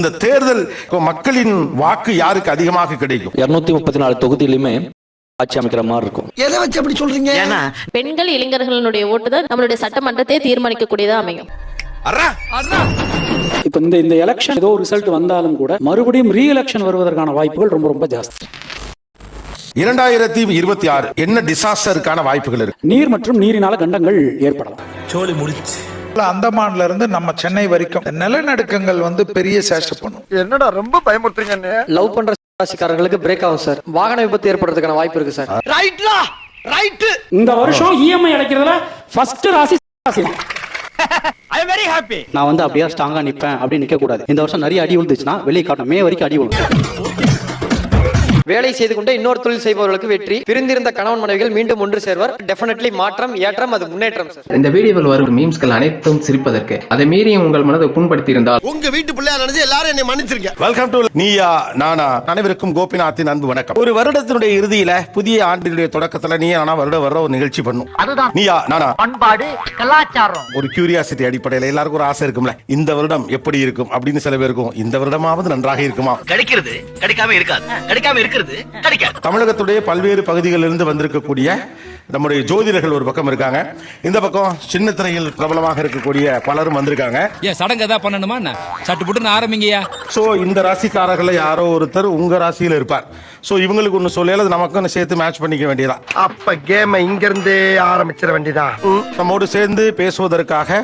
இந்த தேர்தல் மக்களின் வாக்கு யாருக்கு அதிகமாக கிடைக்கும்? 234 தொகுதியிலுமே ஆட்சி அமைக்கிற மாதிரி இருக்கும். எதை வச்சு அப்படி சொல்றீங்க? பெண்கள் இளைஞர்களுடைய ஓட்டு தான் நம்மளுடைய சட்டமன்றத்தை தீர்மானிக்கக்கூடியதா அமையும். இப்ப இந்த எலெக்ஷன் ஏதோ ரிசல்ட் வந்தாலும் கூட மறுபடியும் ரீ எலெக்ஷன் வருவதற்கான வாய்ப்புகள் ரொம்ப ரொம்ப ஜாஸ்தி. 2026 என்ன டிசாஸ்டருக்கான வாய்ப்புகள் இருக்கு? நீர் மற்றும் நீரினால கண்டங்கள் ஏற்படலாம். சோலி முடிச்சு அந்தமான்ல இருந்து நம்ம சென்னை வரைக்கும் நிலநடுக்கங்கள் பெரிய சேஷ்ட பண்ணும். என்னடா ரொம்ப பயமுறுத்துறீங்க. லவ் பண்ற ராசிக்காரர்களுக்கு பிரேக் ஆகும் சார். வாகன விபத்து ஏற்படுறதுக்கான வாய்ப்பு இருக்கு சார். ரைட். இந்த வருஷம் இஎம்ஐ அடைக்கிறதுல ஃபர்ஸ்ட் ராசி ராசி. ஐ அம் வெரி ஹாப்பி. நான் அப்படியே ஸ்ட்ராங்கா நிப்பேன் அப்படி நிக்க கூடாது. இந்த வருஷம் நிறைய அடி விழுந்துச்சுன்னா வெளியே காட்டும். மே வரைக்கும் அடி விழும். வேலை செய்து கொண்டு இன்னொரு தொழில் செய்பவர்களுக்கு வெற்றி. பிரிந்திருந்த கணவன் மனைவிகள் மீண்டும் ஒன்று சேர்வர். டெஃபினெட்லி மாற்றம், ஏற்றம், அது முன்னேற்றம் சார். இந்த வீடியோவில் வரும் மீம்ஸ்கள் அனைத்தும் சிரிப்பதற்கு, அதை மீறி உங்கள் மனதை புண்படுத்தி இருந்தால் உங்க வீட்டு பிள்ளையா நினைச்சு எல்லாரும் என்னை மன்னிச்சிருங்க. Welcome to Neeya Naana. அனைவருக்கும் கோபிநாத்தின் அன்பு வணக்கம். ஒரு வருடத்தினுடைய இறுதியில புதிய ஆண்டினுடைய தொடக்கத்துல நீயா நானா வருட ஒரு நிகழ்ச்சி பண்ணும். அதுதான் நீயா நானா. பண்பாடு, கலாச்சாரம். ஒரு கியூரியாசிட்டி அடிப்படையில் எல்லாருக்கும் ஒரு ஆசை இருக்கும்ல, இந்த வருடம் எப்படி இருக்கும் அப்படின்னு சில பேருக்கும். இந்த வருடமாவது நன்றாக இருக்குமா? கிடைக்கிறது கிடைக்காம இருக்காது, கிடைக்காம இருக்கிறது கிடைக்காது. தமிழகத்துடைய பல்வேறு பகுதிகளில் இருந்து வந்திருக்கக்கூடிய நம்முடைய ஜோதிடர்கள் ஒரு பக்கம் இருக்காங்க. இந்த பக்கம் சின்ன திரையில் பிரபலமாக இருக்கக்கூடிய பலரும் வந்திருக்காங்க. சடங்கு ஏதாவது பண்ணணுமா? சட்டு புட்டு ஆரம்பிங்கயா. சோ இந்த ராசிக்காரர்கள் யாரோ ஒருத்தர் உங்க ராசியில் இருப்பார். சோ இவங்களுக்கு ஒண்ணு சொல்லல, நமக்கு சேர்த்து மேட்ச் பண்ணிக்க வேண்டியதா. அப்ப கேம் இங்க இருந்தே ஆரம்பிச்சிட வேண்டியதா. நம்மோடு சேர்ந்து பேசுவதற்காக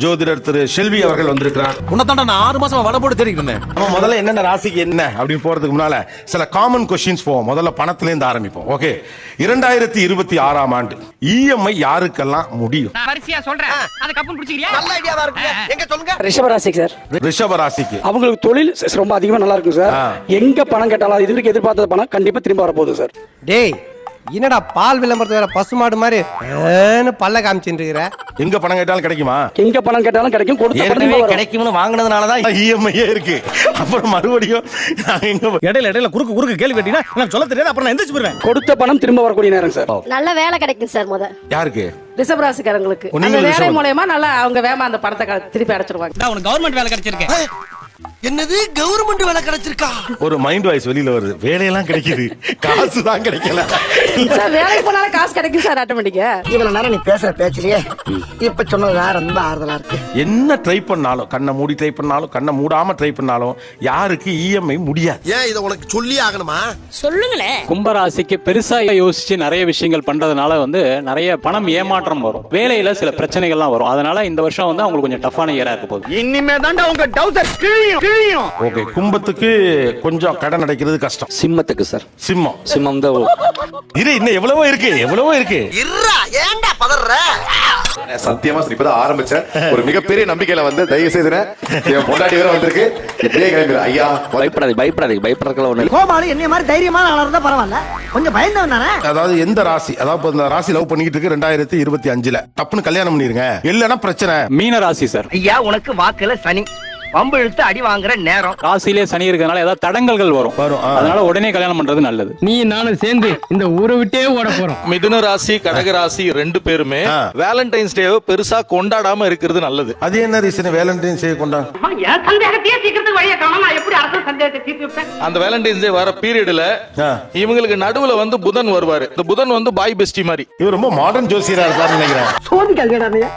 ஜோதிடர் திரு செல்வி அவர்கள் வந்திருக்கிறார். உன்னதாண்டா நான் 6 மாசமா வட போட்டு தெரியுறேன். நம்ம முதல்ல என்னென்ன ராசிக்கு என்ன அப்படின்னு போறதுக்கு முன்னால சில காமன் கொஸ்டின்ஸ் போவோம். முதல்ல பணத்துல இருந்து ஆரம்பிப்போம். ஓகே, 2026ஆம் ஆண்டு இஎம்ஐ யாருக்கெல்லாம் முடியும்? வரிசையா சொல்றேன். அது கப்பன் பிடிச்சிக்கிறியா? நல்ல ஐடியாவா இருக்கு. எங்க சொல்லுங்க. ரிஷப ராசிக்கு சார். ரிஷப ராசிக்கு அவங்களுக்கு தொழில் ரொம்ப அதிகமா நல்லா இருக்கும் சார். எங்க பணம் கேட்டாலும் இதுவரைக்கும் எதிர்பார்த்த பணம் கண்டிப்பா திரும்ப வரப்போகுது சார். டேய், என்னடா பால் விளம்பரத்து வேற பசுமாடு மாதிரி பல்ல காமிச்சுட்டு இருக்கிற? எங்க பணம் கேட்டாலும் கிடைக்குமா? எங்க பணம் கேட்டாலும் கிடைக்கும். கொடுத்த பணம் கிடைக்கும்னு வாங்குனதுனாலதான் இஎம்ஐ இருக்கு. அப்புறம் மறுபடியும் இடையில குறுக்கு கேள்வி கேட்டீங்கன்னா எனக்கு சொல்ல தெரியாது. அப்புறம் நான் எந்திரிச்சு போயிடுவேன். கொடுத்த பணம் திரும்ப வரக்கூடிய நேரம் சார். நல்ல வேலை கிடைக்கும் சார். யாருக்கு? ரிஷபராசிக்காரங்களுக்கு அந்த வேலை மூலமா நல்லா அவங்க வேமா அந்த பணத்தை திருப்பி அடைச்சிருவாங்க. உனக்கு கவர்மெண்ட் வேலை கிடைச்சிருக்கு. என்னது கவர்மெண்ட் வேலை கிடைச்சிருக்கா? ஒரு மைண்ட் வாய்ஸ் வெளியில வருது. வேலையெல்லாம் கிடைக்குது, காசு தான் கிடைக்கல. சார் வேலைக்கு போனாலும் காசு கிடைக்கும் சார் ஆட்டோமேட்டிக்கா. இவ்வளவு நேரம் நீ பேசுற பேச்சிலேயே இப்ப சொன்னது ரொம்ப ஆறுதலா இருக்கு. என்ன ட்ரை பண்ணாலும், கண்ணை மூடி ட்ரை பண்ணாலும், கண்ணை மூடாம ட்ரை பண்ணாலும் யாருக்கு இஎம்ஐ முடியாது. ஏன் இதை உனக்கு சொல்லி ஆகணுமா? சொல்லுங்களேன். கும்பராசிக்கு பெருசா யோசிச்சு நிறைய விஷயங்கள் பண்றதுனால நிறைய பணம் ஏமாற்றம் வரும். வேலையில சில பிரச்சனைகள்லாம் வரும். அதனால இந்த வருஷம் அவங்களுக்கு கொஞ்சம் டஃப்பான இயரா இருக்க போகுது. இனிமே தாண்டா உங்க டவுசர் கிழியும். ஓகே, கும்பத்துக்கு கொஞ்சம் கடன் அடைக்கிறது கஷ்டம். சிம்மத்துக்கு சார். சிம்மம் தான். இது இன்னும் எவ்வளவோ இருக்கு. இருடா, ஏன்டா பதற? சத்தியமா இப்பதான் ஆரம்பிச்சேன். ஒரு மிகப்பெரிய நம்பிக்கையில தயவு செய்து என் பொண்டாட்டி வேற வந்திருக்கு. இப்படியே கிளம்பி ஐயா பயப்படாதீங்க. ஒண்ணு கோபாலு என்னைய மாதிரி தைரியமான ஆளா இருந்தா பரவாயில்ல, கொஞ்சம் பயந்தவன் தானே. அதாவது எந்த ராசி, அதாவது இந்த ராசி லவ் பண்ணிட்டு இருக்கு 2025ல டப்புன்னு கல்யாணம் பண்ணிருங்க, இல்லன்னா பிரச்சனை. மீன ராசி சார். ஐயா, உனக்கு வாக்குல சனி பம்பு இழுத்து அடி வாங்குற நேரம். ராசியிலே சனி இருக்கிறதுனால ஏதாவது தடங்கல்கள் வரும். அதனால உடனே கல்யாணம் பண்றது நல்லது. நீ நானும் சேர்ந்து இந்த ஊரை விட்டே ஓட போறோம். மிதுன ராசி கடக ராசி 2 பேருமே வேலண்டைன்ஸ் டே பெருசா கொண்டாடாம இருக்கிறது நல்லது. அது என்ன ரீசன் வேலண்டைன்ஸ் டே கொண்டாட? அந்த வேலண்டைன்ஸ் டே வர பீரியட்ல இவங்களுக்கு நடுவுல புதன் வருவாரு. இந்த புதன் பாய் பெஸ்டி மாதிரி. இவர் ரொம்ப மாடர்ன் ஜோசியரா இருக்காருன்னு நினைக்கிறேன்.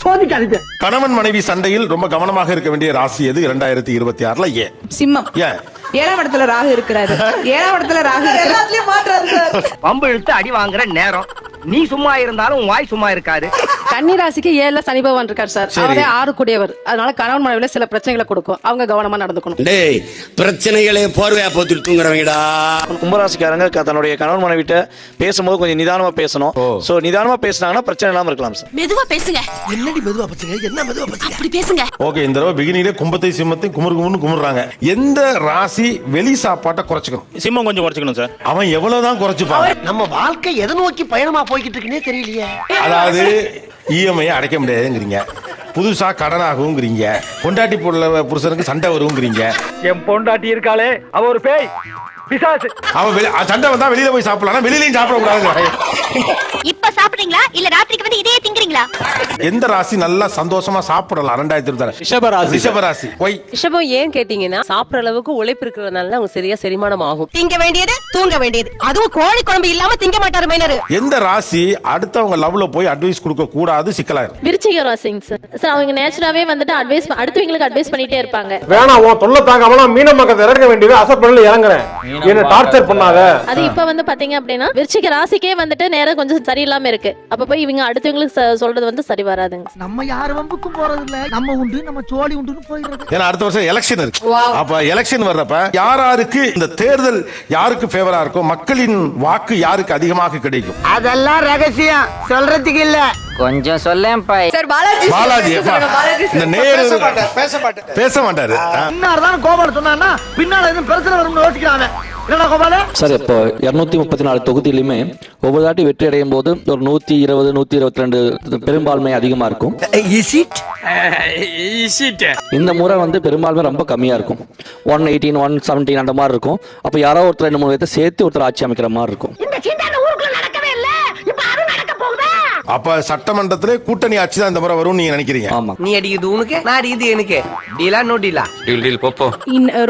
சோதிக்காதீங்க. கணவன் மனைவி சண்டையில் ரொம்ப கவனமாக இருக்க வேண்டிய ராசி எது 2026ல? ஏன் சிம்மம். ஏன்? 7ஆம் இடத்துல ராகு இருக்கிறாரு. 7ஆம் இடத்துல ராகு எல்லாத்துலயும் மாற்றாரு சார். பம்பு இழுத்து அடி வாங்குற நேரம். நீ சும்மா இருந்தாலும் உன் வாய் சும்மா இருக்காது. கன்னி ராசிக்கு 7ல சனி பகவான் இருக்கார் சார். அவரே 6 கூடியவர். அதனால கணவன் மனைவில சில பிரச்சனைகளை கொடுக்கும். அவங்க கவனமா நடந்துக்கணும். டேய், பிரச்சனைகளே போர்வையா போத்திட்டு தூங்குறவங்கடா. கும்பராசிக்காரங்க தன்னுடைய கணவன் மனைவிட்ட பேசும்போது கொஞ்சம் நிதானமா பேசணும். சோ நிதானமா பேசினாங்கன்னா பிரச்சனை இல்லாம இருக்கலாம் சார். மெதுவா பேசுங்க. என்னடி மெதுவா பேசுங்க? என்ன மெதுவா பேசுங்க? அப்படி பேசுங்க. ஓகே, இந்த தடவை பிகினிலே கும்பத்தை சிம்மத்தையும் குமுறாங்க. எந்த ராசி வெளி சாப்பாட்டை குறைச்சுக்கணும்? சிம்மம் கொஞ்சம் குறைச்சிக்கணும் சார். அவன் எவ்வளவுதான் குறைச்சுப்பான்? நம்ம வாழ்க்கை எதை நோக்கி பயணமா போய்கிட்டு இருக்குன்னே தெரியலையே. அதாவது இஎம்ஐ அடைக்க முடியாதுங்கிறீங்க, புதுசா கடனாகுங்கிறீங்க, பொண்டாட்டி புருஷனுக்கு சண்டை வருங்கிறீங்க. என் பொண்டாட்டி இருக்காளே, அவ ஒரு பேய். அவன் சண்டை வந்தா வெளியில போய் சாப்பிடலாம், வெளியிலயும் சாப்பிடக்கூடாது. இப்ப சாப்பிடுறீங்களா இல்ல ராத்திரிக்கு வந்து இதே திங்கறீங்களா? எந்த ராசி நல்லா சந்தோஷமா சாப்பிடலாம் 2026? ரிஷபராசி. ரிஷபராசி. ஒய் ரிஷபம் ஏன் கேட்டீங்கன்னா சாப்பிடுற அளவுக்கு உழைப்பு இருக்கிறதுனால அவங்க சரியா செரிமானம் ஆகும். திங்க வேண்டியது தூங்க வேண்டியது, அதுவும் கோழி குழம்பு இல்லாம திங்க மாட்டாரு மைனரு. எந்த ராசி அடுத்தவங்க லவ்ல போய் அட்வைஸ் கொடுக்க கூடாது, சிக்கலாயிரும்? விருச்சிக ராசிங்க சார். அவங்க நேச்சுராவே வந்துட்டு அட்வைஸ் அடுத்தவங்களுக்கு அட்வைஸ் பண்ணிட்டே இருப்பாங்க. வேணாம் உன் தொல்லை தாங்காம மீனம் பக்கத்துல இறங்க வேண்டியது அசப்படல இறங்குறேன், என்ன டார்ச்சர் பண்ணாத. அது இப்ப வந்து பாத்தீங்க அப்படின்னா விருச்சிக ராசிக்கே வந்துட்டு நேரம் கொஞ்சம் சரியில்லாம இருக்கு. அப்ப போய் இவங்க அடுத்தவங்களுக்கு சொல்றது வந்து சரி வராதுங்க. நம்ம யாரு வம்புக்கும் போறது இல்ல, நம்ம உண்டு நம்ம சோழி உண்டுன்னு போயிடுறது. ஏன்னா அடுத்த வருஷம் எலெக்ஷன் இருக்கு. அப்ப எலெக்ஷன் வர்றப்ப யாருக்கு இந்த தேர்தல் யாருக்கு ஃபேவரா இருக்கும், மக்களின் வாக்கு யாருக்கு அதிகமாக கிடைக்கும்? அதெல்லாம் ரகசியம் சொல்றதுக்கு இல்ல. கொஞ்சம் சொல்லேன் பாய். சார் பாலாஜி பாலாஜி இந்த நேரு பேச மாட்டாரு. இன்னார்தான் கோபால் சொன்னான்னா பின்னால எதுவும் பிரச்சனை வரும்னு யோசிக்கிறாங்க. என்னடா கோபால? சார் இப்போ 234 தொகுதியிலுமே ஒவ்வொரு தாட்டி வெற்றி அடையும் போது ஒரு 120 122 பெரும்பான்மை அதிகமா இருக்கும். இந்த முறை வந்து பெரும்பான்மை ரொம்ப கம்மியா இருக்கும். 118 117 அந்த மாதிரி இருக்கும். அப்ப யாரோ ஒருத்தர் 2 3 பேர்த்த சேர்த்து ஒருத்தர் ஆட்சி அமைக்கிற மாதிரி இருக்கும். இந்த சிந்தான ஊருக்குள்ள நடக்கவே இல்ல, இப்ப அது நடக்க போகுதா? அப்ப சட்டமன்றத்திலே கூட்டணி ஆட்சி தான் இந்த முறை வரும் நீங்க நினைக்கிறீங்க? ஆமா. நீ அடிக்குது உனக்கு, நான் அடிக்குது எனக்கு. டீலா நோ டீலா?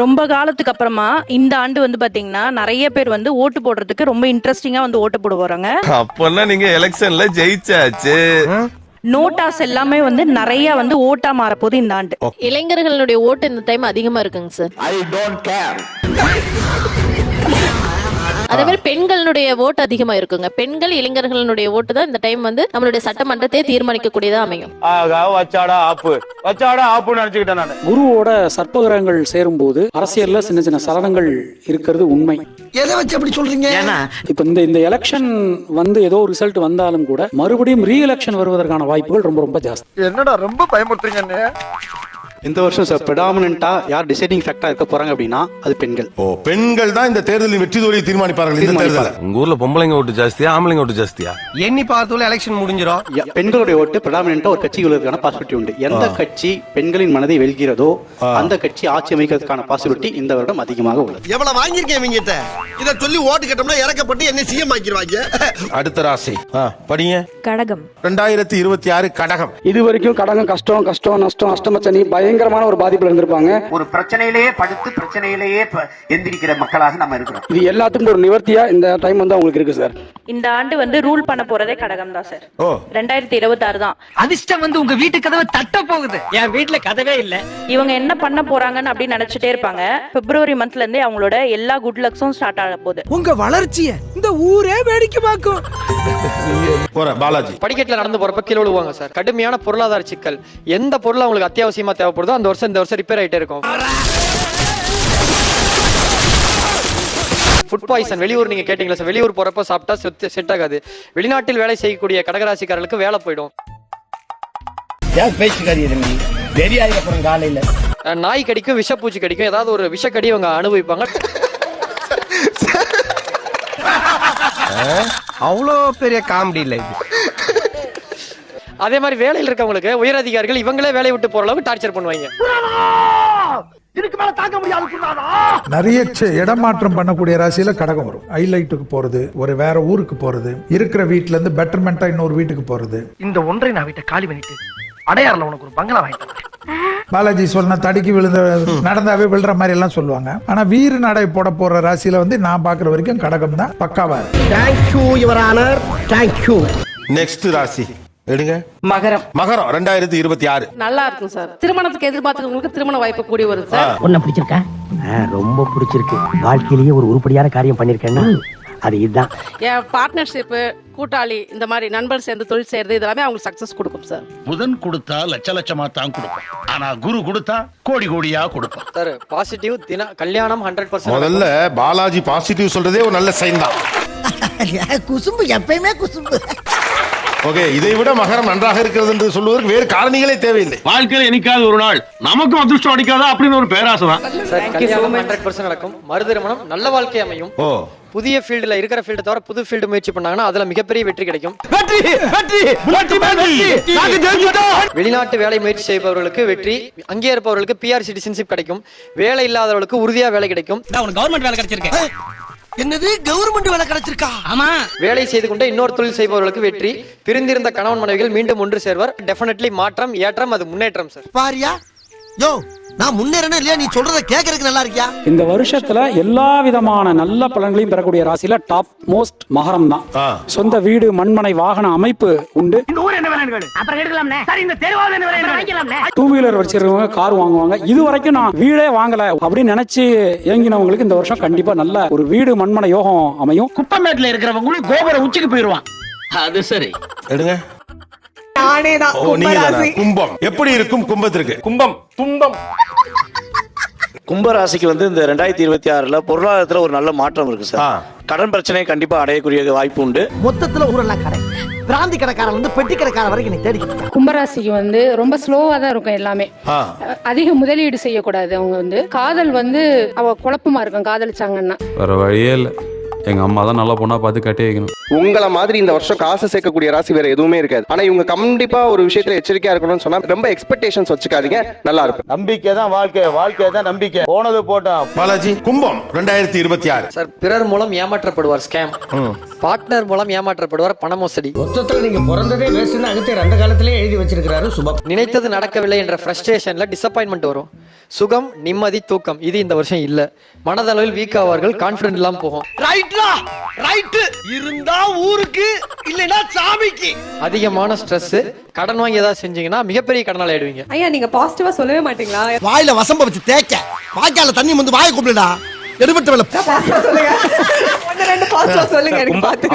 ரொம்ப காலத்துக்கு அப்புறமா இந்த ஆண்டு வந்து பாத்தீங்கன்னா நிறைய பேர் வந்து ஓட்டு போடுறதுக்கு ரொம்ப இன்ட்ரெஸ்டிங்கா வந்து ஓட்டு போட போறாங்க. அப்பெல்லாம் நீங்க எலெக்ஷன்ல ஜெயிச்சாச்சு. நோட்டாஸ் எல்லாமே வந்து நிறைய வந்து ஓட்டா மாறப்போகுது இந்த ஆண்டு. இளைஞர்களுடைய ஓட்டு இந்த டைம் அதிகமா இருக்குங்க சார். அதே மாதிரி பெண்களுடைய ஓட்டு அதிகமா இருக்குங்க. பெண்கள் இளைஞர்களுடைய ஓட்டு தான் இந்த டைம் வந்து நம்மளுடைய சட்டமன்றத்தை தீர்மானிக்க கூடியதா அமையும். குருவோட சர்ப்பகிரகங்கள் சேரும் போது அரசியல்ல சின்ன சின்ன சலனங்கள் இருக்கிறது உண்மை. எதை வச்சு அப்படி சொல்றீங்க? இப்ப இந்த எலெக்ஷன் வந்து ஏதோ ரிசல்ட் வந்தாலும் கூட மறுபடியும் ரீ எலெக்ஷன் வருவதற்கான வாய்ப்புகள் ரொம்ப ரொம்ப ஜாஸ்தி. என்னடா ரொம்ப பயமுறுத்துறீங்க. இந்த வருஷம் சார் predominant-ஆ யார் டிசைடிங் ஃபேக்டரா இருக்க போறாங்க அப்படின்னா அது பெண்கள். பெண்கள் தான் இந்த தேர்தலின் வெற்றி தோல்வியை தீர்மானிப்பார்கள். இந்த தேர்தல் உங்க ஊர்ல பொம்பளைங்க ஓட்டு ஜாஸ்தியா ஆம்பளைங்க ஓட்டு ஜாஸ்தியா? எண்ணி பார்த்ததுல எலெக்ஷன் முடிஞ்சிரும். பெண்களுடைய ஓட்டு predominant-ஆ ஒரு கட்சிகளுக்கான பாசிபிலிட்டி உண்டு. எந்த கட்சி பெண்களின் மனதை வெல்கிறதோ அந்த கட்சி ஆட்சி அமைக்கிறதுக்கான பாசிபிலிட்டி இந்த வருடம் அதிகமாக உள்ளது. எவ்வளவு வாங்கியிருக்கேன் இவங்கிட்ட? இத சொல்லி ஓட்டு கட்டோம்னா இறக்கப்பட்டு என்ன சிஎம் ஆக்கிடுவாங்க. அடுத்த ராசி படிங்க. கடகம். 2026 கடகம். இது வரைக்கும் கடகம் கஷ்டம் கஷ்டம் நஷ்டம் அஷ்டமச்சனி பயங்கரமான ஒரு பாதிப்புல இருந்திருப்பாங்க. ஒரு பிரச்சனையிலேயே படுத்து பிரச்சனையிலேயே எந்திரிக்கிற மக்களாக நம்ம இருக்கிறோம். இது எல்லாத்துக்கும் ஒரு நிவர்த்தியா இந்த டைம் வந்து உங்களுக்கு இருக்கு சார். இந்த ஆண்டு வந்து ரூல் பண்ண போறதே கடகம் தான் சார். 2026 தான். அதிர்ஷ்டம் வந்து உங்க வீட்டு கதவை தட்ட போகுது. என் வீட்டுல கதவே இல்ல. இவங்க என்ன பண்ண போறாங்கன்னு அப்படின்னு நினைச்சிட்டே இருப்பாங்க. பிப்ரவரி மந்த்ல இருந்தே அவங்களோட எல்லா குட் லக்ஸும் ஸ்டார்ட் ஆக போகுது. உங்க வளர்ச்சிய இந்த ஊரே வேடிக்கை பார்க்கும். பாலாஜி படிக்கட்டுல நடந்து போறப்ப கீழே விழுவாங்க சார். கடுமையான பொருளாதார சிக்கல். எந்த பொருள் அவங்களுக்கு அத்தியாவசியமா தேவைப்படுதோ அந்த வருஷம் இந்த வருஷம் ரிப்பேர் ஆயிட்டே இருக்கும். ஃபுட் பாய்சன் வெளியூர் நீங்க கேட்டீங்களா சார்? வெளியூர் போறப்ப சாப்பிட்டா செட் ஆகாது. வெளிநாட்டில் வேலை செய்யக்கூடிய கடகராசிக்காரர்களுக்கு வேலை போயிடும். நாய் கடிக்கும், விஷப்பூச்சி கடிக்கும், ஏதாவது ஒரு விஷக்கடி அவங்க அனுபவிப்பாங்க. அவ்வளோ பெரிய காமெடி இல்ல இது. அதே மாதிரி வேலையில் இருக்கவங்களுக்கு உயர் அதிகாரிகள் இவங்களே வேலையை விட்டு போற அளவுக்கு டார்ச்சர் பண்ணுவாங்க. இதுக்கு மேல தாங்க முடியாது. நிறைய இடமாற்றம் பண்ணக்கூடிய ராசியில கடகம் வரும். ஹைலைட்டுக்கு போறது, ஒரு வேற ஊருக்கு போறது, இருக்கிற வீட்டுல இருந்து பெட்டர்மெண்டா இன்னொரு வீட்டுக்கு போறது. இந்த ஒன்றை நான் வீட்டை காலி பண்ணிட்டு அடையாறுல உனக்கு ஒரு பங்களா வாங்கிட்டேன். பாலாஜி சொன்ன தடிக்கு விழுந்த நடந்தாவே விழுற மாதிரி எல்லாம் சொல்லுவாங்க. ஆனா வீறு நடை போட போற ராசியில வந்து நான் பாக்குற வரைக்கும் கடகம் தான் பக்காவா இருக்கு. Thank you your honour, thank you. Next ராசி எடுங்க. மகரம். மகரம் 2026 நல்லா இருக்கும் சார். திருமணத்துக்கு எதிர்பார்த்தவங்களுக்கு திருமண வாய்ப்பு கூடி வரும் சார். உன்னை பிடிச்சிருக்கா? ரொம்ப பிடிச்சிருக்கு. வாழ்க்கையிலேயே ஒரு உருப்படியான காரியம் பண்ணிருக்கேன்னா அது இதுதான். என் பார்ட்னர்ஷிப், கூட்டாளி, இந்த மாதிரி நண்பர் சேர்ந்து தொழில் செய்யறது இதெல்லாமே அவங்களுக்கு சக்சஸ் கொடுக்கும் சார். புதன் கொடுத்தா லட்ச லட்சமா தான் கொடுப்போம். ஆனா குரு கொடுத்தா கோடி கோடியா கொடுப்போம். சார் பாசிட்டிவ் கல்யாணம் 100%. முதல்ல பாலாஜி பாசிட்டிவ் சொல்றதே ஒரு நல்ல சைன் தான். குசும்பு எப்பயுமே குசும்பு. ஓகே, இதை விட மகரம் நன்றாக இருக்கிறது என்று சொல்வதற்கு வேறு காரணிகளே தேவையில்லை. வாழ்க்கையில என்னைக்காவது ஒரு நாள் நமக்கும் அதிர்ஷ்டம் அடிக்காதா அப்படின்னு ஒரு பேராசை தான். சார் கல்யாணம் 100% நடக்கும். மறுதிருமணம் நல்ல வாழ்க்கை அமையும். புதிய ஃபீல்டுல இருக்கிற ஃபீல்டு தவிர புது ஃபீல்டு முயற்சி பண்ணாங்கன்னா அதுல மிகப்பெரிய வெற்றி கிடைக்கும். வெளிநாட்டு வேலை முயற்சி செய்பவர்களுக்கு வெற்றி, அங்கே இருப்பவர்களுக்கு பிஆர் சிட்டிசன்ஷிப் கிடைக்கும், வேலை இல்லாதவர்களுக்கு உறுதியா வேலை கிடைக்கும். கவர்மெண்ட் வேலை கிடைச்சிருக்கேன். என்னது கவர்மெண்ட் வேலை கிடைச்சிருக்கா? ஆமா. வேலை செய்து கொண்டே இன்னொரு தொழில் செய்பவர்களுக்கு வெற்றி, பிரிந்திருந்த கணவன் மனைவிகள் மீண்டும் ஒன்று சேர்வர். டெஃபினெட்லி மாற்றம், ஏற்றம், அது முன்னேற்றம் சார். பாரியா யோ, நான் முன்னேறனே இல்லையா? நீ சொல்றத கேட்கறதுக்கு நல்லா இருக்கியா? இந்த வருஷத்துல எல்லா விதமான நல்ல பலன்களையும் பெறக்கூடிய ராசியில டாப் மோஸ்ட் மகரம் தான். சொந்த வீடு, மண்மனை, வாகன அமைப்பு உண்டு. இந்த ஊர் என்ன வேலை கேளு, அப்புறம் எடுக்கலாம்னே. சரி, இந்த தெருவால என்ன வேலை வாங்கிக்கலாம்னே. 2 வீலர் வச்சிருக்கவங்க கார் வாங்குவாங்க. இது வரைக்கும் நான் வீடே வாங்கல அப்படின்னு நினைச்சு ஏங்கினவங்களுக்கு இந்த வருஷம் கண்டிப்பா நல்ல ஒரு வீடு, மண்மனை யோகம் அமையும். குப்பமேட்ல இருக்கிறவங்களும் கோபுர உச்சிக்கு போயிருவான். அது சரி. எடுங்க. கும்பம் எப்படி இருக்கும்? கும்பத்திற்கு கும்பம் துன்பம். கும்பராசிக்கு வந்து இந்த 2026ல பொருளாதாரத்துல ஒரு நல்ல மாற்றம் இருக்கு சார். கடன் பிரச்சனையை கண்டிப்பா அடையக்கூடிய வாய்ப்பு உண்டு. மொத்தத்துல ஊரெல்லாம் கடை, பிராந்தி கடைக்காரன் வந்து பெட்டி கடைக்காரன் வரைக்கும் நீ தேடிக்கிட்டு. கும்பராசிக்கு வந்து ரொம்ப ஸ்லோவா தான் இருக்கும் எல்லாமே. அதிக முதலீடு செய்யக்கூடாது. அவங்க வந்து காதல் வந்து அவ குழப்பமா இருக்கும் காதலிச்சாங்கன்னா. வேற வழியே இல்ல, எங்க அம்மா தான் நல்ல பொண்ணா பார்த்து கட்டி வைக்கணும். உங்களை மாதிரி இந்த வருஷம் காசு சேர்க்கக்கூடிய ராசி வேற எதுவுமே இருக்காது. ஆனா இவங்க கண்டிப்பா ஒரு விஷயத்துல எச்சரிக்கையா இருக்கணும்னு சொன்னா ரொம்ப எக்ஸ்பெக்டேஷன்ஸ் வச்சுக்காதீங்க, நல்லா இருக்கும். நம்பிக்கை தான் வாழ்க்கை, வாழ்க்கை தான் நம்பிக்கை. போனது போட்டோம். பாலாஜி, கும்பம் 2026 சார், பிறர் மூலம் ஏமாற்றப்படுவார், ஸ்கேம். பார்ட்னர் மூலம் ஏமாற்றப்படுவார், பண மோசடி. மொத்தத்துல நீங்க பிறந்ததே வேஸ்ட்னு அகத்தியர் அந்த காலத்திலேயே எழுதி வச்சிருக்காரு சுபம். நினைத்தது நடக்கவில்லை என்ற ஃப்ரஸ்ட்ரேஷன்ல டிசப்பாயின்மெண்ட் வரும். சுகம், நிம்மதி, தூக்கம் இது இந்த வருஷம் இல்ல. மனதளவில் வீக் ஆவார்கள், கான்ஃபிடன்ட் இல்லாம போகும். ரைட்லா ரைட் இருந்தா ஊருக்கு இல்லனா சாமிக்கு. அதிகமான ஸ்ட்ரெஸ், கடன் வாங்கி ஏதாவது செஞ்சீங்கன்னா மிகப்பெரிய கடனால ஆயிடுவீங்க. ஐயா, நீங்க பாசிட்டிவா சொல்லவே மாட்டீங்களா? வாயில வசம்ப வச்சு தேய்க்க, வாய்க்கால தண்ணி வந்து வாயை கூப்பிடுடா. எடுபட்ட வேலை.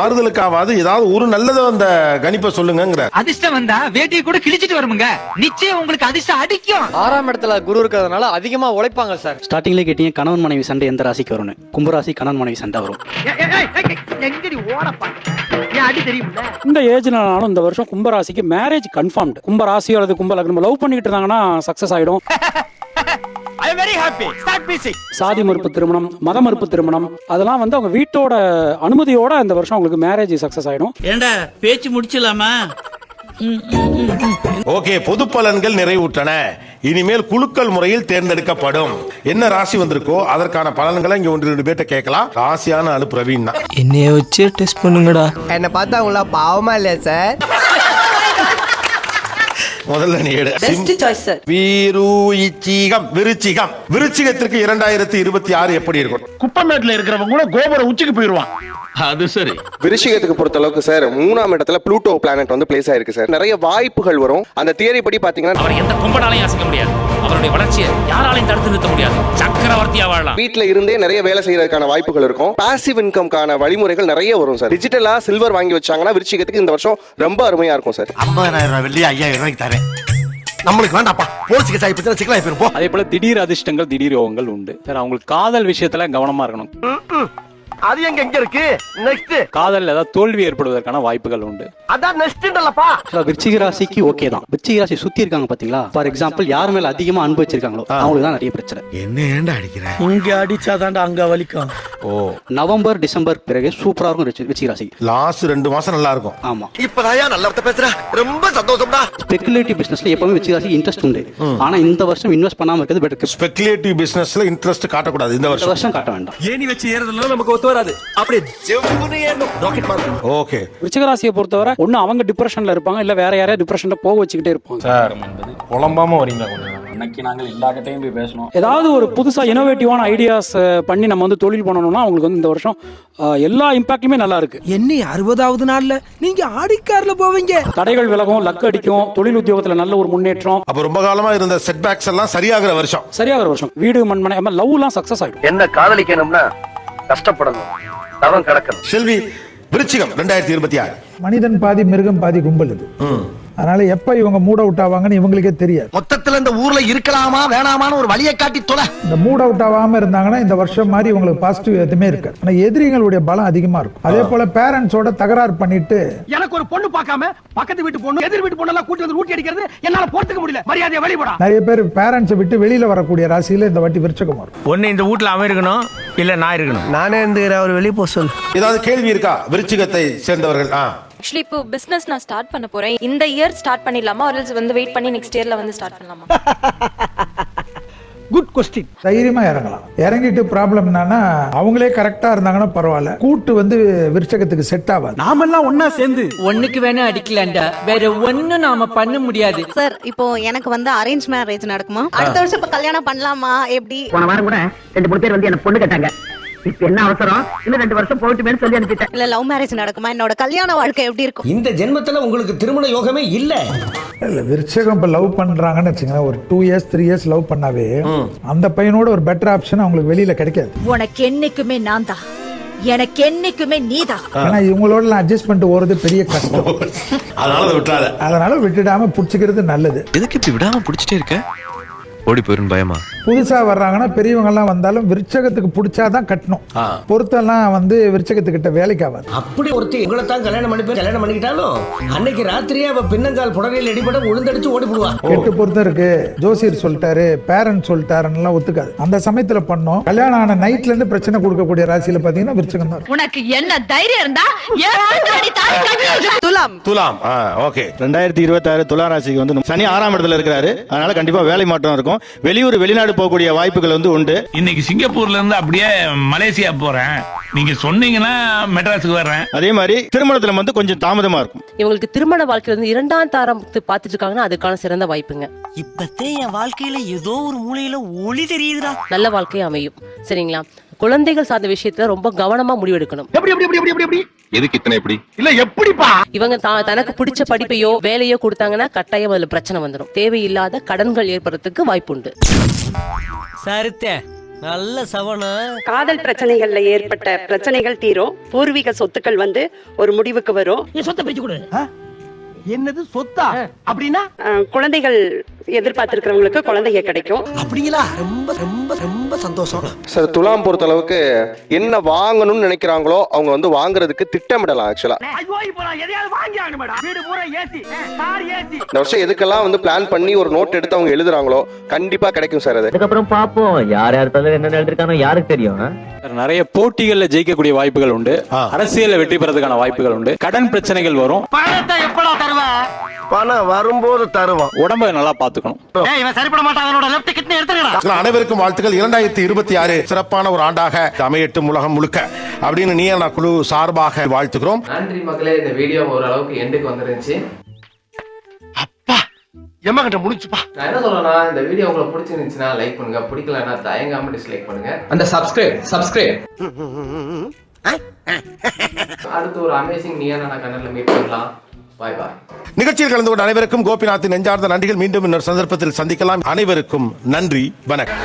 ஆறுதலுக்காவது ஏதாவது ஒரு நல்லது அந்த கணிப்பை சொல்லுங்க. அதிர்ஷ்டம் வந்தா வேட்டியை கூட கிழிச்சிட்டு வருமுங்க. நிச்சயம் உங்களுக்கு அதிர்ஷ்டம் அடிக்கும். 6ஆம் இடத்துல குரு இருக்கிறதுனால அதிகமா உழைப்பாங்க சார். ஸ்டார்டிங்ல கேட்டீங்க கணவன் மனைவி சண்டை எந்த ராசிக்கு வரும்னு. கும்பராசி கணவன் மனைவி சண்டை வரும். எங்கடி ஓடப்பா? ஏன் அடி தெரியுமா? இந்த ஏஜ்னாலும் இந்த வருஷம் கும்பராசிக்கு மேரேஜ் கன்ஃபார்ம்டு. கும்பராசி அல்லது கும்பலக்னம் லவ் பண்ணிட்டு இருந்தாங்கன்னா சக்சஸ் ஆயிடும். I am very happy. Start busy. சாதி மறுப்பு திருமணம், மத மறுப்பு திருமணம், அதெல்லாம் வந்து அவங்க வீட்டோட அனுமதியோட இந்த வருஷம் உங்களுக்கு மேரேஜ் சக்சஸ் ஆயிடும். ஏண்டா பேச்சு முடிச்சலாமா? ஓகே, பொது பலன்கள் நிறைவுற்றன. இனிமேல் குலுக்கல் முறையில் தேர்ந்தெடுக்கப்படும். என்ன ராசி வந்திருக்கோ அதற்கான பலன்களை இங்க 1-2 பேர்ட்ட கேட்கலாம். ராசியான ஆளு பிரவீன் தான். என்னைய வச்சு டெஸ்ட் பண்ணுங்கடா. என்ன பார்த்தா உங்களா பாவமா இல்லையா சார்? முதல்ல நீ எடு. Best choice sir. விருச்சிகம். விருச்சிகத்திற்கு 2026 எப்படி இருக்கும்? குப்பமேட்ல இருக்கிறவங்க கூட கோபுர உச்சிக்கு போயிருவான். அது சரி. விருச்சிகத்துக்கு பொறுத்த அளவுக்கு சார் 3ஆம் இடத்துல ப்ளூட்டோ பிளானட் வந்து பிளேஸ் ஆயிருக்கு சார். நிறைய வாய்ப்புகள் வரும். அந்த தியரி படி பாத்தீங்கன்னா அவர் எந்த கும்பனாலையும் அசைக்க முடியாது. அவருடைய வளர்ச்சியை யாராலையும் தடுத்து நிறுத்த முடியாது. சக்கரவர்த்தியா வாழலாம். வீட்ல இருந்தே நிறைய வேலை செய்யறதுக்கான வாய்ப்புகள் இருக்கும். பாசிவ் இன்கம்கான வழிமுறைகள் நிறைய வரும் சார். டிஜிட்டலா சில்வர் வாங்கி வச்சாங்கன்னா விருச்சிகத்துக்கு இந்த வருஷம் ரொம்ப அருமையா இருக்கும் சார். 50,000 ரூபாய் வெள்ளி 5,000 ரூபாய்க்கு தரேன். நம்மளுக்கு வேண்டாப்பா, போலீஸ் கேஸ் ஆயிப்போச்சு, சிக்கலாய் போயிருப்போம். அதே போல திடீர் அதிர்ஷ்டங்கள், திடீர் யோகங்கள் உண்டு சார். அவங்களுக்கு காதல் விஷயத்துல கவனமா இருக்கணும். அது எங்க இருக்கு? நெக்ஸ்ட் காதல் ஏதாவது தோல்வி ஏற்படுவதற்கான வாய்ப்புகள் உண்டு. அதான் நெக்ஸ்ட்ன்றலப்பா. விருச்சிக ராசிக்கு ஓகே தான். விருச்சிக ராசி சுத்தி இருக்காங்க பாத்தீங்களா? ஃபார் எக்ஸாம்பிள் யார் மேல அதிகமா அன்பு வச்சிருக்காங்களோ அவங்களுக்கு தான் நிறைய பிரச்சனை. என்ன ஏண்டா அடிக்கிறேன்? இங்க அடிச்சாதான்டா அங்க வலிக்கும். நவம்பர் டிசம்பர் பிறகு சூப்பரா இருக்கும் விருச்சிக ராசி. லாஸ்ட் 2 மாசம் நல்லா இருக்கும். ஆமா, இப்பதான் நல்ல வார்த்தை பேசுற. ரொம்ப சந்தோஷம்டா. ஸ்பெகுலேட்டிவ் பிசினஸ்ல எப்பவுமே விருச்சிக ராசி இன்ட்ரெஸ்ட் உண்டு. ஆனா இந்த வருஷம் இன்வெஸ்ட் பண்ணாம இருக்கிறது பெட்டர். ஸ்பெகுலேட்டிவ் பிசினஸ்ல இன்ட்ரெஸ்ட் காட்டக்கூடாது இந்த வருஷம் காட்ட வேண்டாம். ஏணி வச்சு ஏறதுல நமக்கு ஒத்து வராது. அப்படியே ஜெவுனே ஏறணும். ராக்கெட் மாதிரி. ஓகே, விருச்சிக ராசியை பொறுத்தவரை ஒண்ணு அவங்க டிப்ரெஷன்ல இருப்பாங்க, இல்ல வேற யாரையா டிப்ரெஷன்ல போக வச்சுக்கிட்டே இருப்பாங்க. சார் புலம்பாம வரீங்களா கொஞ்சம்? இன்னைக்கு நாங்கள் எல்லா கிட்டையும் போய் பேசணும். ஏதாவது ஒரு புதுசா இனோவேட்டிவான ஐடியாஸ் பண்ணி நம்ம வந்து தொழில் பண்ணணும்னா அவங்களுக்கு வந்து இந்த வருஷம் எல்லா இம்பாக்டுமே நல்லா இருக்கு. என்ன 60வது நாள்ல நீங்க ஆடிக்கார்ல போவீங்க. தடைகள் விலகும், லக் அடிக்கும், தொழில் உத்தியோகத்துல நல்ல ஒரு முன்னேற்றம். அப்ப ரொம்ப காலமா இருந்த செட்பேக்ஸ் எல்லாம் சரியாகிற வருஷம். வீடு, மண்மனை, லவ் எல்லாம் சக்சஸ் ஆயிடும். என்ன காதலிக்கணும்னா கஷ்டப்படணும், தவம் கடக்கணும். செல்வி, விருச்சிகம் 2026 மனிதன் பாதி மிருகம் பாதி கும்பல் இது. அதனால எப்ப இவங்க மூட் அவுட் ஆவாங்கன்னு இவங்களுக்கே தெரியாது. மொத்தத்துல இந்த ஊர்ல இருக்கலாமா வேணாமான்னு ஒரு வழியை காட்டி தொலை. இந்த மூட் அவுட் ஆகாம இருந்தாங்கன்னா இந்த வருஷம் மாதிரி இவங்களுக்கு பாசிட்டிவ் எதுவுமே இருக்கு. ஆனா எதிரிகளுடைய பலம் அதிகமா இருக்கும். அதே போல பேரண்ட்ஸோட தகராறு பண்ணிட்டு எனக்கு ஒரு பொண்ணு பார்க்காம பக்கத்து வீட்டு பொண்ணு எதிர் வீட்டு பொண்ணு எல்லாம் கூட்டி வந்து ஊட்டி அடிக்கிறது என்னால பொறுத்துக்க முடியல. மரியாதையை வெளிப்படா. நிறைய பேர் பேரண்ட்ஸை விட்டு வெளியில வரக்கூடிய ராசியில இந்த வாட்டி விருச்சகம் வரும். ஒண்ணு இந்த வீட்டுல அவன் இருக்கணும், இல்ல நான் இருக்கணும். நானே இருந்துக்கிறேன், அவர் வெளியே போக சொல்லு. ஏதாவது கேள்வி இருக்கா விருச்சிகத்தை சேர்ந்தவர்கள்? ஆக்சுவலி இப்போ பிசினஸ் நான் ஸ்டார்ட் பண்ண போறேன். இந்த இயர் ஸ்டார்ட் பண்ணிடலாமா, ஆர் வந்து வெயிட் பண்ணி நெக்ஸ்ட் இயர்ல வந்து ஸ்டார்ட் பண்ணலாமா? Good question. தைரியமா இறங்கலாம். இறங்கிட்டு ப்ராப்ளம் என்னன்னா அவங்களே கரெக்டா இருந்தாங்கன்னா பரவாயில்ல, கூட்டு வந்து விருச்சகத்துக்கு செட் ஆகாது. நாமெல்லாம் ஒன்னா சேர்ந்து ஒண்ணுக்கு வேணா அடிக்கலாம்டா, வேற ஒண்ணு நாம பண்ண முடியாது. சார் இப்போ எனக்கு வந்து அரேஞ்ச் மேரேஜ் நடக்குமா? அடுத்த வருஷம் இப்ப கல்யாணம் பண்ணலாமா? எப்படி? போன வாரம் கூட 2-3 பேர் வந்து எனக்கு பொண்ணு கேட்டாங்க. இப்ப என்ன அவசரம், இன்னும் 2 வருஷம் போயிட்டுமே சொல்லி அனுப்பிட்டேன். இல்ல லவ் மேரேஜ் நடக்குமா? என்னோட கல்யாண வாழ்க்கை எப்படி இருக்கும்? இந்த ஜென்மத்துல உங்களுக்கு திருமண யோகமே இல்ல. இல்ல விருச்சகம் இப்ப லவ் பண்றாங்கன்னு வச்சுக்கோங்க, ஒரு 2 years 3 years லவ் பண்ணாவே அந்த பையனோட ஒரு பெட்டர் ஆப்ஷன் அவங்களுக்கு வெளியில கிடைக்காது. உனக்கு என்னைக்குமே நான் தான், எனக்கு என்னைக்குமே நீதான். ஏன்னா இவங்களோட அட்ஜஸ்ட் பண்ணிட்டு ஓடுறது பெரிய கஷ்டம். அதனால விட்டுடாம புடிச்சுக்கிறது நல்லது. எதுக்கு இப்படி விடாம புடிச்சிட்டே இருக்க? ஓடி போயிரும் பயமா? புதுசா வர்றாங்கன்னா பெரியவங்க எல்லாம் வந்தாலும் விருச்சகத்துக்கு பிடிச்சாதான் கட்டணும். பொறுத்தெல்லாம் வந்து விருச்சகத்துக்கிட்ட வேலைக்கு ஆகாது. அப்படி ஒருத்தி உங்களை தான் கல்யாணம் பண்ணிக்கிட்டாலும் அன்னைக்கு ராத்திரியே அவ பின்னங்கால் புடவையில் அடிபட உளுந்தடிச்சு ஓடி போடுவா. கெட்டு பொறுத்தம் இருக்கு. ஜோசியர் சொல்லிட்டாரு, பேரண்ட் சொல்லிட்டாருன்னு ஒத்துக்காது. அந்த சமயத்துல பண்ணோம். கல்யாணம் ஆன நைட்ல இருந்து பிரச்சனை கொடுக்கக்கூடிய ராசியில பாத்தீங்கன்னா விருச்சகம் தான். உனக்கு என்ன தைரியம் இருந்தா துலாம். துலாம். ஓகே. 2026 துலா ராசிக்கு வந்து சனி 6ஆம் இடத்துல இருக்கிறாரு. அதனால கண்டிப்பா வேலை மாற்றம் இருக்கும். வெளியூர் வெளிநாடு போகக்கூடிய வாய்ப்புகள் வந்து உண்டு. இன்னைக்கு சிங்கப்பூர்ல இருந்து அப்படியே மலேசியா போறேன், நீங்க சொன்னீங்கன்னா மெட்ராஸுக்கு வர்றேன். அதே மாதிரி திருமணத்துல வந்து கொஞ்சம் தாமதமா இருக்கும். இவங்களுக்கு திருமண வாழ்க்கையில வந்து 2ஆம் தாரம் பாத்துட்டு இருக்காங்கன்னா அதுக்கான சிறந்த வாய்ப்புங்க. இப்பத்தே என் வாழ்க்கையில ஏதோ ஒரு மூலையில ஒளி தெரியுதுடா. நல்ல வாழ்க்கை அமையும். சரிங்களா? குழந்தைகள் சார்ந்த விஷயத்துல ரொம்ப கவனமா முடிவெடுக்கணும். எப்படி எப்படி எப்படி எப்படி எப்படி எதுக்கு இத்தனை எப்படி? இல்ல எப்படிப்பா? இவங்க தனக்கு பிடிச்ச படிப்பையோ வேலையோ கொடுத்தாங்கன்னா கட்டாயம் அதுல பிரச்சனை வந்துடும். தேவையில்லாத கடன்கள் ஏற்படுறதுக்கு வாய்ப்பு உண்டு. சரித்தே நல்ல சவனா. காதல் பிரச்சனைகள்ல ஏற்பட்ட பிரச்சனைகள் தீரும். பூர்வீக சொத்துக்கள் வந்து ஒரு முடிவுக்கு வரும். நீ சொத்தை பிரிச்சு கொடு. என்னது சொத்தா? அப்படின்னா குழந்தைகள் எதிர்பார்த்திருக்கிறவங்களுக்கு குழந்தைங்க கிடைக்கும். அப்படிங்களா? ரொம்ப ரொம்ப ரொம்ப சந்தோஷம் சார், துலாம் பொறுத்த அளவுக்கு என்ன வாங்கணும்னு நினைக்கிறாங்களோ அவங்க வந்து வாங்குறதுக்கு திட்டமிடலாம். ஆக்சுவலா ஐயோ இப்போ நான் எதையாவது வாங்கி ஆகணும் மேடம். வீடு பூரா ஏசி, கார் ஏசி. இந்த வருஷம் எதுக்கெல்லாம் வந்து பிளான் பண்ணி ஒரு நோட் எடுத்து அவங்க எழுதுறாங்களோ கண்டிப்பா கிடைக்கும் சார். அது அதுக்கப்புறம் பாப்போம் யார் யார் தலைவர் என்ன எழுதிருக்கானோ யாருக்கு தெரியும். நிறைய போட்டிகள்ல ஜெயிக்கக்கூடிய வாய்ப்புகள் உண்டு. அரசியல்ல வெற்றி பெறதுக்கான வாய்ப்புகள் உண்டு. கடன் பிரச்சனைகள் வரும். பணத்தை எப்படா தருவ? பணம் வரும்போது தருவோம். உடம்பை நல்லா பாத்துக்கணும். ஏய் இவன் சரிப்பட மாட்டான், அவனோட லெஃப்ட் கிட்னி எடுத்துக்கடா. அனைவருக்கும் வாழ்த்துக்கள். 2026 சிறப்பான ஒரு ஆண்டாக அமையட்டும் உலகம் முழுக்க அப்படின்னு நீயா குழு சார்பாக வாழ்த்துக்கிறோம். நன்றி மக்களே. இந்த வீடியோ ஓரளவுக்கு எண்டுக்கு வந்துருந்துச்சு. அப்பா எம்மா கிட்ட முடிச்சுப்பா. நான் என்ன சொல்றேன்னா, இந்த வீடியோ உங்களுக்கு பிடிச்சிருந்துச்சுன்னா லைக் பண்ணுங்க, பிடிக்கலன்னா தயங்காம டிஸ்லைக் பண்ணுங்க. அந்த சப்ஸ்கிரைப் அடுத்து ஒரு அமேசிங் நீயான கண்ணல்ல மீட் பண்ணலாம். பாய் பாய். நிகழ்ச்சியில் கலந்து கொண்ட அனைவருக்கும் கோபிநாத்தின் நெஞ்சார்ந்த நன்றிகள். மீண்டும் இன்னொரு சந்தர்ப்பத்தில் சந்திக்கலாம். அனைவருக்கும் நன்றி, வணக்கம்.